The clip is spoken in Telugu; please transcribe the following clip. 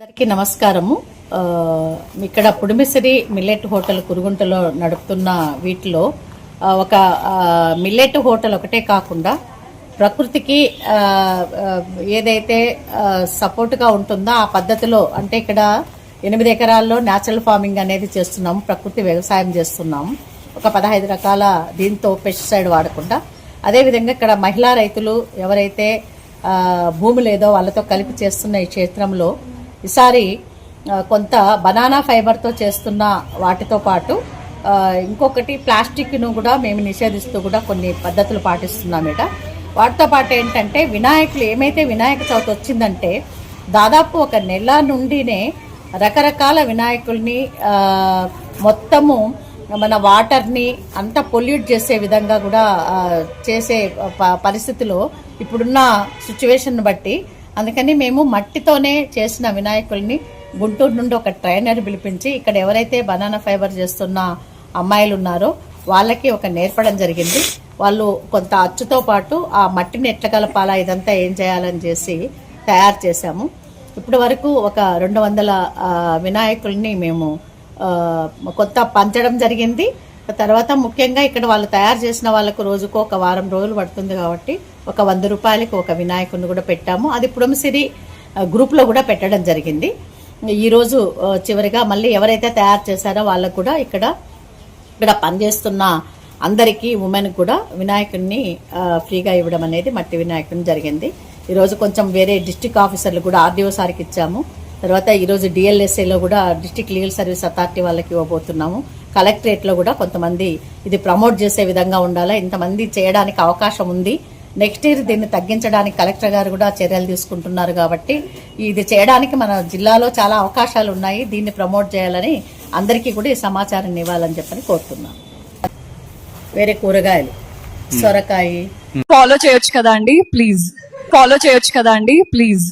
అందరికీ నమస్కారము. ఇక్కడ పుడిమిసిరి మిల్లెట్ హోటల్ కురుగుంటలో నడుపుతున్న వీటిలో ఒక మిల్లెట్ హోటల్ ఒకటే కాకుండా ప్రకృతికి ఏదైతే సపోర్ట్గా ఉంటుందో ఆ పద్ధతిలో, అంటే ఇక్కడ 8 ఎకరాల్లో న్యాచురల్ ఫార్మింగ్ అనేది చేస్తున్నాము, ప్రకృతి వ్యవసాయం చేస్తున్నాము. ఒక 15 రకాల దీంతో పెస్టిసైడ్ వాడకుండా. అదేవిధంగా ఇక్కడ మహిళా రైతులు ఎవరైతే భూమి లేదో వాళ్ళతో కలిపి చేస్తున్న ఈ క్షేత్రంలో ఈసారి కొంత బనానా ఫైబర్తో చేస్తున్న వాటితో పాటు ఇంకొకటి ప్లాస్టిక్ను కూడా మేము నిషేధిస్తూ కూడా కొన్ని పద్ధతులు పాటిస్తున్నామేట. వాటితో పాటు ఏంటంటే వినాయకులు, ఏమైతే వినాయక చవితి వచ్చిందంటే దాదాపు ఒక నెల నుండినే రకరకాల వినాయకుల్ని మొత్తము మన వాటర్ని అంత పొల్యూట్ చేసే విధంగా కూడా చేసే పరిస్థితిలో ఇప్పుడున్న సిచ్యువేషన్ బట్టి, అందుకని మేము మట్టితోనే చేసిన వినాయకుల్ని గుంటూరు నుండి ఒక ట్రైనర్ పిలిపించి ఇక్కడ ఎవరైతే బనానా ఫైబర్ చేస్తున్న అమ్మాయిలు ఉన్నారో వాళ్ళకి ఒక నేర్పడం జరిగింది. వాళ్ళు కొంత అచ్చుతో పాటు ఆ మట్టిని ఎట్ల కలపాలా, ఇదంతా ఏం చేయాలని చేసి తయారు చేశాము. ఇప్పటి వరకు ఒక 200 వినాయకుల్ని మేము కొత్త పంచడం జరిగింది. తర్వాత ముఖ్యంగా ఇక్కడ వాళ్ళు తయారు చేసిన వాళ్ళకు రోజుకు ఒక వారం రోజులు పడుతుంది కాబట్టి ఒక 100 రూపాయలకి ఒక వినాయకుడిని కూడా పెట్టాము. అది పుడమసిరి గ్రూప్లో కూడా పెట్టడం జరిగింది. ఈరోజు చివరిగా మళ్ళీ ఎవరైతే తయారు చేశారో వాళ్ళకు కూడా ఇక్కడ పనిచేస్తున్న అందరికీ ఉమెన్ కూడా వినాయకుడిని ఫ్రీగా ఇవ్వడం అనేది మట్టి వినాయకుడిని జరిగింది. ఈరోజు కొంచెం వేరే డిస్ట్రిక్ట్ ఆఫీసర్లు కూడా ఆర్డీఓ సార్కి ఇచ్చాము. తర్వాత ఈరోజు డిఎల్ఎస్ఏలో కూడా డిస్ట్రిక్ట్ లీగల్ సర్వీస్ అథారిటీ వాళ్ళకి ఇవ్వబోతున్నాము. కలెక్టరేట్లో కూడా కొంతమంది ఇది ప్రమోట్ చేసే విధంగా ఉండాలా, ఇంతమంది చేయడానికి అవకాశం ఉంది. నెక్స్ట్ ఇయర్ దీన్ని తగ్గించడానికి కలెక్టర్ గారు కూడా చర్యలు తీసుకుంటున్నారు. కాబట్టి ఇది చేయడానికి మన జిల్లాలో చాలా అవకాశాలు ఉన్నాయి. దీన్ని ప్రమోట్ చేయాలని అందరికీ కూడా ఈ సమాచారాన్ని ఇవ్వాలని చెప్పని కోరుతున్నాను. వేరే కూరగాయలు, సొరకాయ ఫాలో చేయొచ్చు కదా అండి ప్లీజ్.